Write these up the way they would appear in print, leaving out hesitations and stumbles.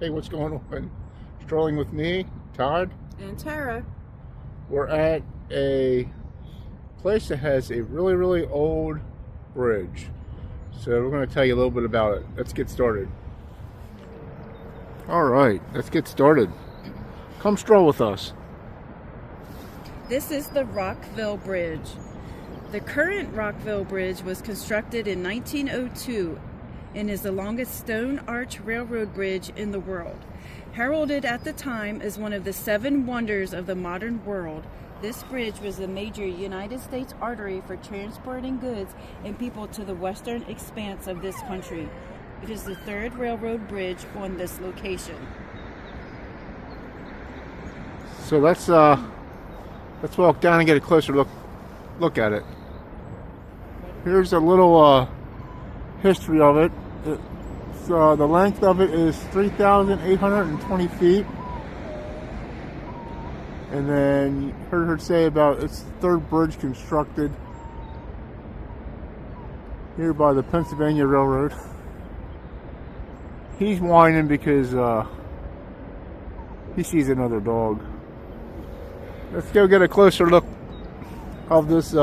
Hey, what's going on? Strolling with me, Todd. And Tara. We're at a place that has a really old bridge. So we're going to tell you a little bit about it. Let's get started. Alright, let's get started. Come stroll with us. This is the Rockville Bridge. The current Rockville Bridge was constructed in 1902 and is the longest stone arch railroad bridge in the world. Heralded at the time as one of the 7 wonders of the modern world, this bridge was the major United States artery for transporting goods and people to the western expanse of this country. It is the 3rd railroad bridge on this location. So let's walk down and get a closer look at it. Here's a little history of it. So the length of it is 3,820 feet. And then you heard her say about it's the 3rd bridge constructed here by the Pennsylvania Railroad. He's whining because he sees another dog. Let's go get a closer look of this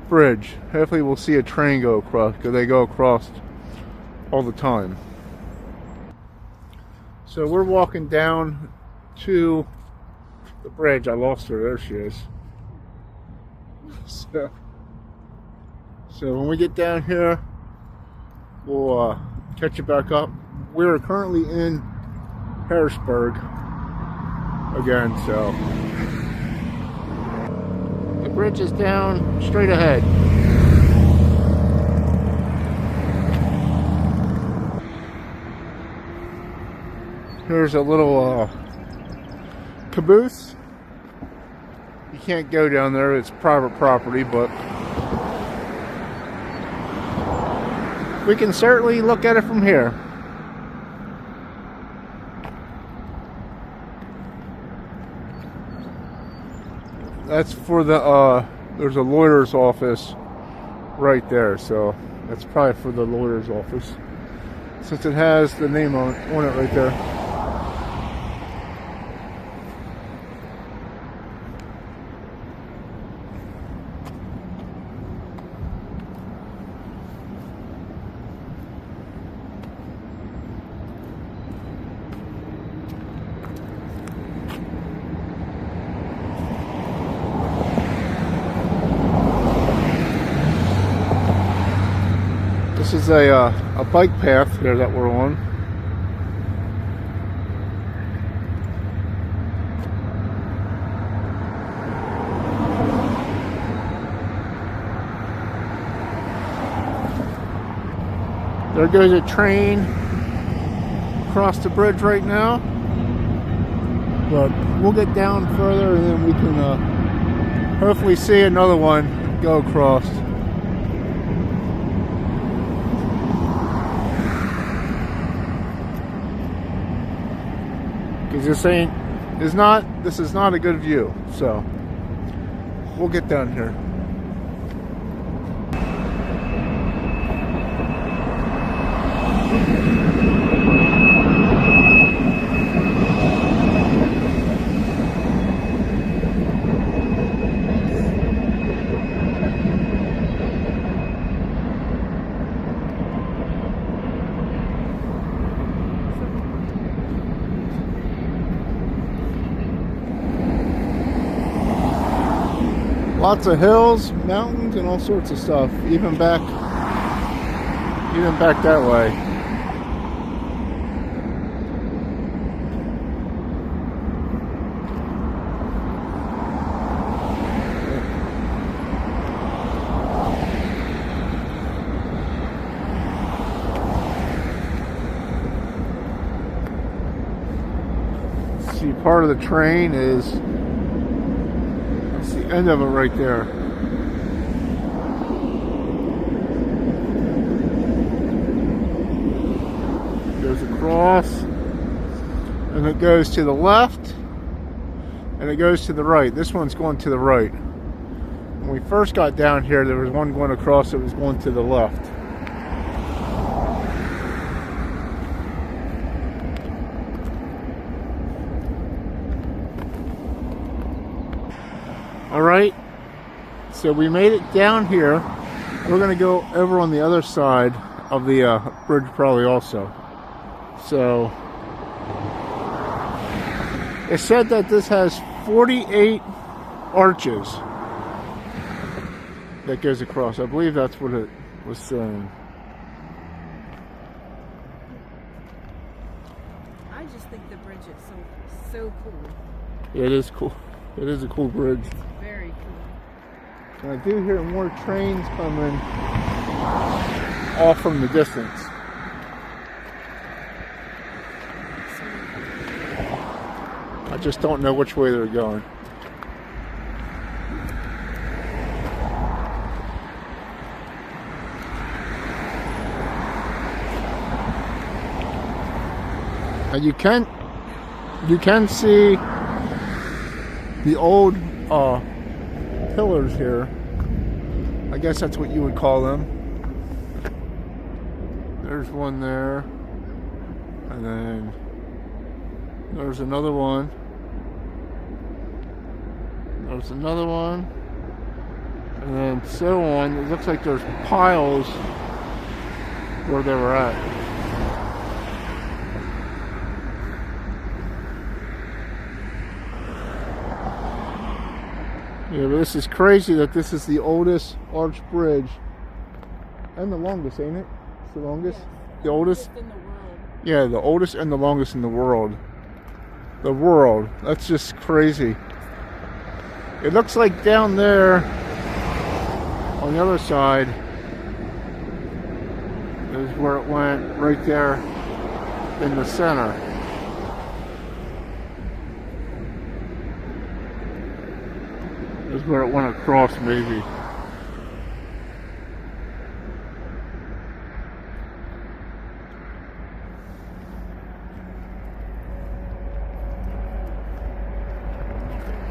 bridge. Hopefully we'll see a train go across, because they go across all the time. So we're walking down to the bridge. I lost her. There she is. So when we get down here, we'll catch you back up. We're currently in Harrisburg again, so the bridge is down straight ahead. Here's a little caboose. You can't go down there, it's private property, but we can certainly look at it from here. That's for the there's a lawyer's office right there, so that's probably for the lawyer's office, since it has the name on it right there. This is a bike path here that we're on. There goes a train across the bridge right now, but we'll get down further and then we can hopefully see another one go across. Because this is not a good view, so we'll get down here. Lots of hills, mountains, and all sorts of stuff. Even back that way. See, part of the train is the end of it right there. Goes across and it goes to the left and it goes to the right. This one's going to the right. When we first got down here, there was one going across that was going to the left. so we made it down here. We're gonna go over on the other side of the bridge probably also. So it said that this has 48 arches that goes across. I believe that's what it was saying. I just think the bridge is so cool. It is cool. It is a cool bridge. Very cool. And I do hear more trains coming off from the distance. I just don't know which way they're going. And you can see the old pillars here. I guess that's what you would call them. There's one there, and then there's another one. There's another one, and then so on. It looks like there's piles where they were at. Yeah, but this is crazy that this is the oldest arch bridge and the longest, ain't it? It's the longest? Yes. The oldest? In the world. Yeah, the oldest and the longest in the world. The world. That's just crazy. It looks like down there on the other side is where it went, right there in the center. Is where it went across, maybe.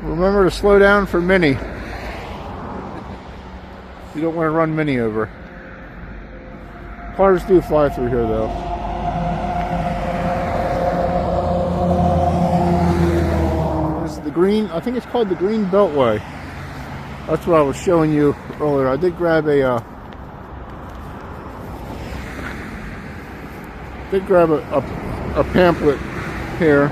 Remember to slow down for Minnie. You don't want to run Minnie over. Cars do fly through here, though. This is the green, I think it's called the Green Beltway. That's what I was showing you earlier. I did grab a pamphlet here.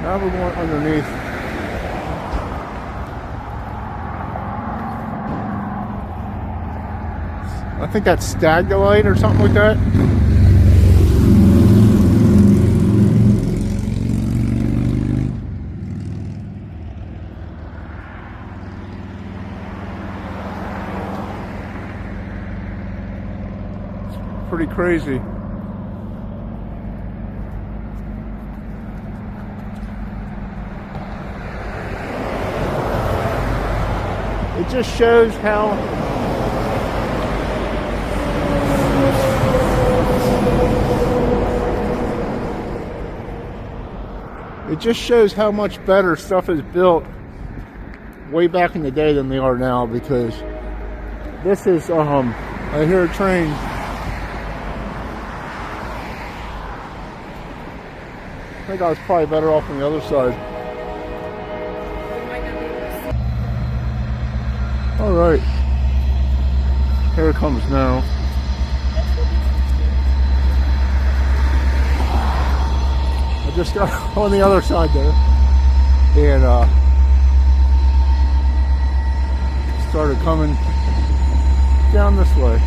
Now we're going underneath. I think that's Stagdolite or something like that. Pretty crazy. It just shows how much better stuff is built way back in the day than they are now, because this is I hear a train. I think I was probably better off on the other side. Alright. Here it comes now. I just got on the other side there. And started coming down this way.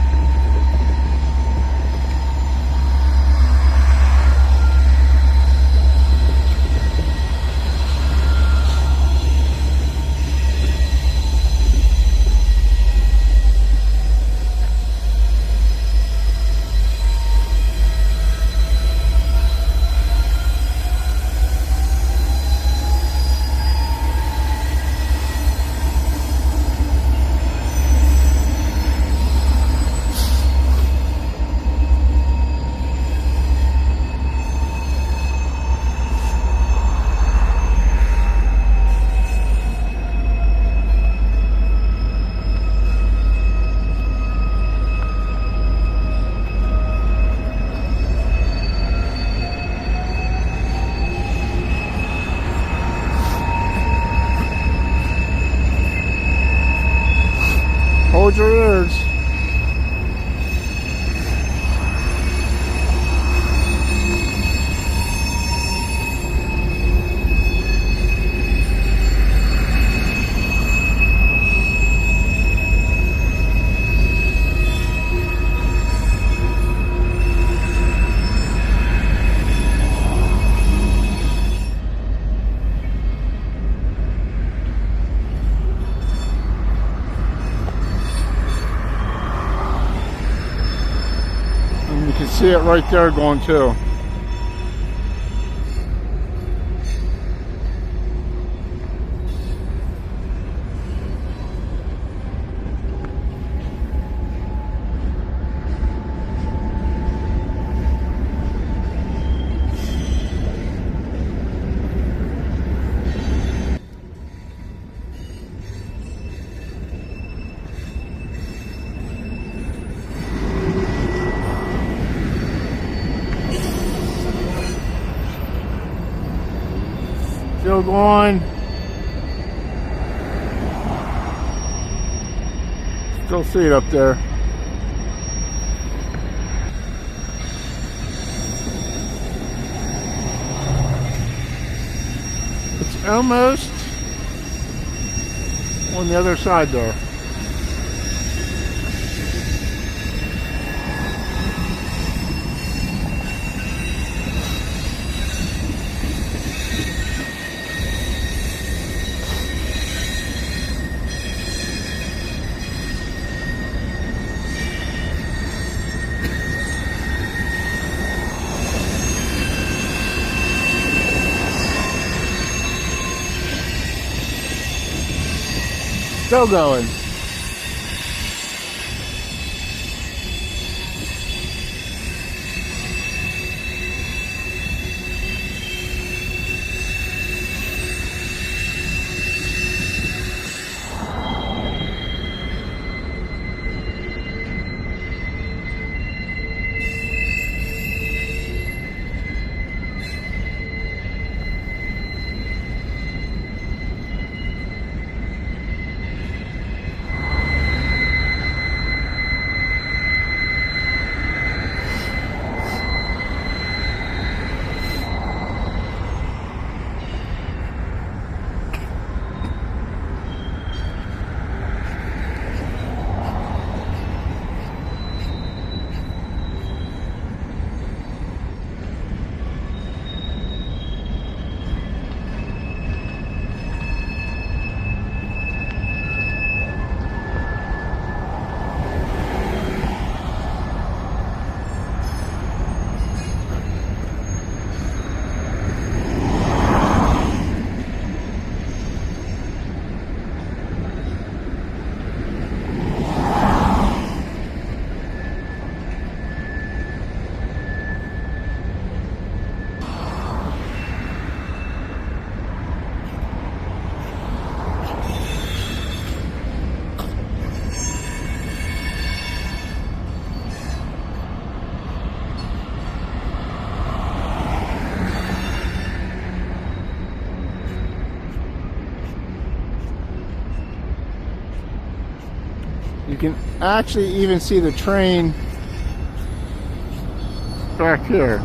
Hold your ears. You can see it right there going too. Still going. Still see it up there. It's almost on the other side there. Still going. You can actually even see the train back here.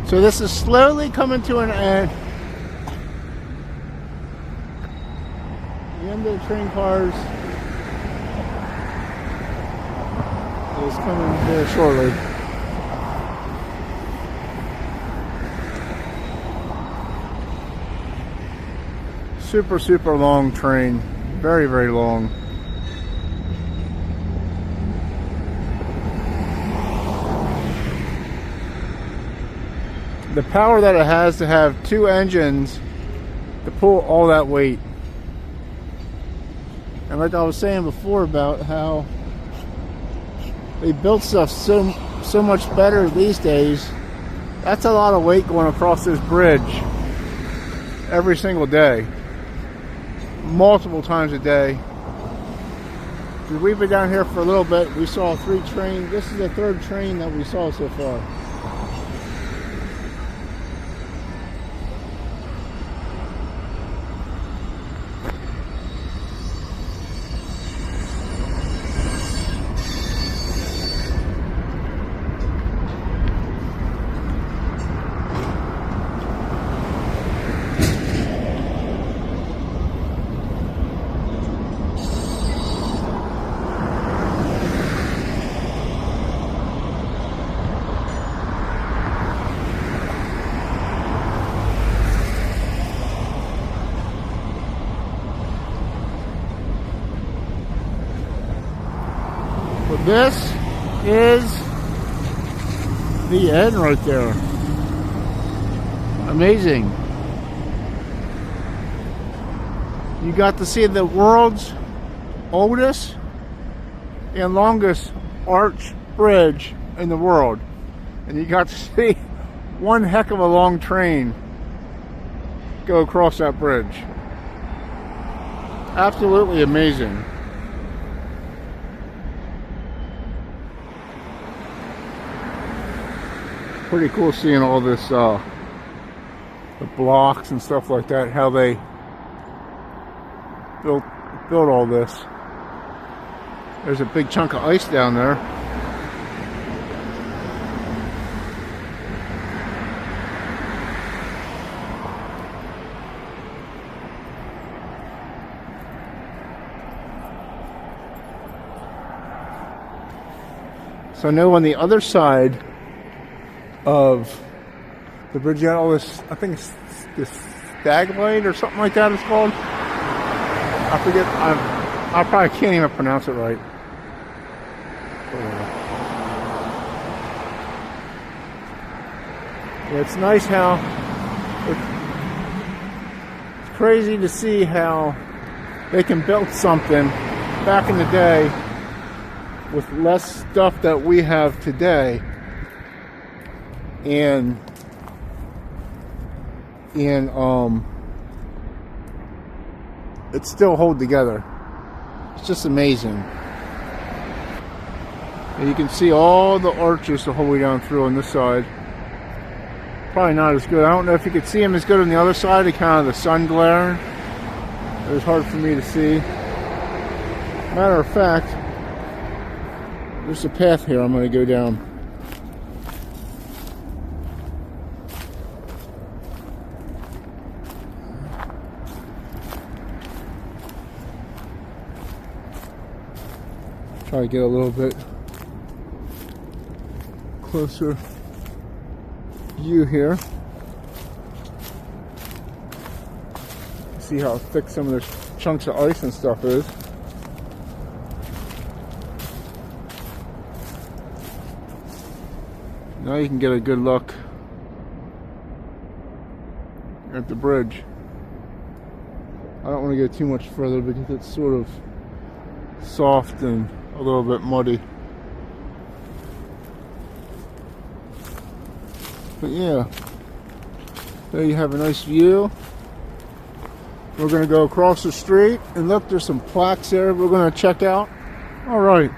So this is slowly coming to an end. The end of the train cars is coming here shortly. Super, super long train. Very, very long. The power that it has to have two engines to pull all that weight. And like I was saying before about how they built stuff so much better these days, that's a lot of weight going across this bridge every single day, multiple times a day. 'Cause we've been down here for a little bit. We saw 3 trains. This is the 3rd train that we saw so far. But this is the end right there. Amazing. You got to see the world's oldest and longest arch bridge in the world. And you got to see one heck of a long train go across that bridge. Absolutely amazing. Pretty cool seeing all this, the blocks and stuff like that, how they built all this. There's a big chunk of ice down there. So I know on the other side of the bridge, you got all this, I think it's this stagline or something like that it's called. I forget, I probably can't even pronounce it right. Yeah, it's nice how, it's crazy to see how they can build something back in the day with less stuff that we have today, and it still hold together. It's just amazing. And you can see all the arches the whole way down through on this side. Probably not as good. I don't know if you could see them as good on the other side. Kind of the sun glare. It was hard for me to see. Matter of fact, there's a path here I'm going to go down. Try to get a little bit closer view here. See how thick some of the chunks of ice and stuff is. Now you can get a good look at the bridge. I don't want to go too much further because it's sort of soft and a little bit muddy. But yeah, there you have a nice view. We're going to go across the street and look, there's some plaques there we're going to check out. Alright,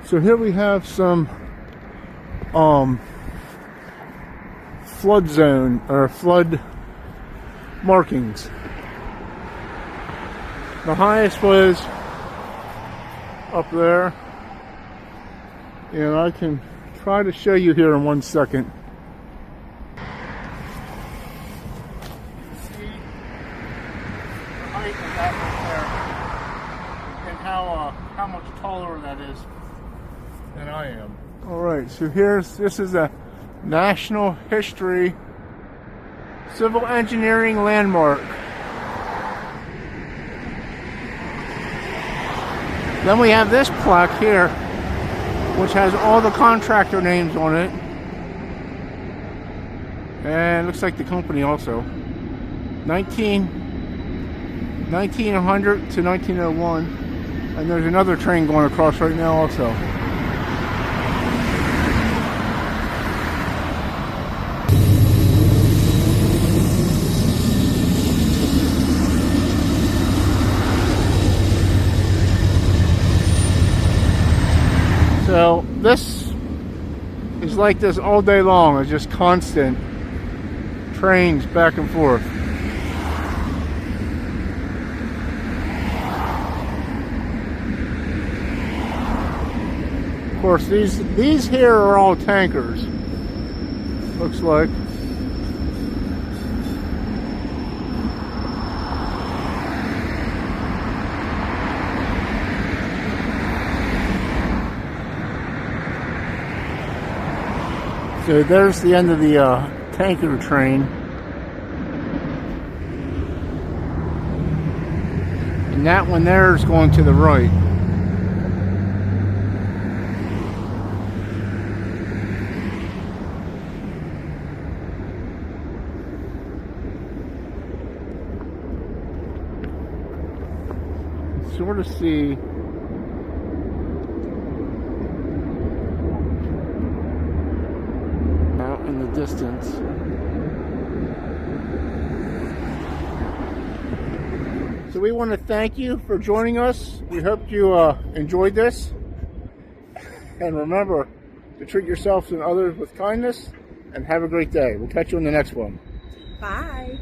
so here we have some flood zone or flood markings. The highest was up there, and I can try to show you here in 1 second. See the height of that right there, and how much taller that is than I am. All right, so this is a National History Civil Engineering Landmark. Then we have this plaque here, which has all the contractor names on it. And it looks like the company also. 1900 to 1901. And there's another train going across right now also. is like this all day long. It's just constant trains back and forth. Of course, these here are all tankers. Looks like. So there's the end of the tanker train. And that one there is going to the right. Sort of see out in the distance. So we want to thank you for joining us. We hope you enjoyed this. And remember to treat yourselves and others with kindness, and have a great day. We'll catch you in the next one. Bye.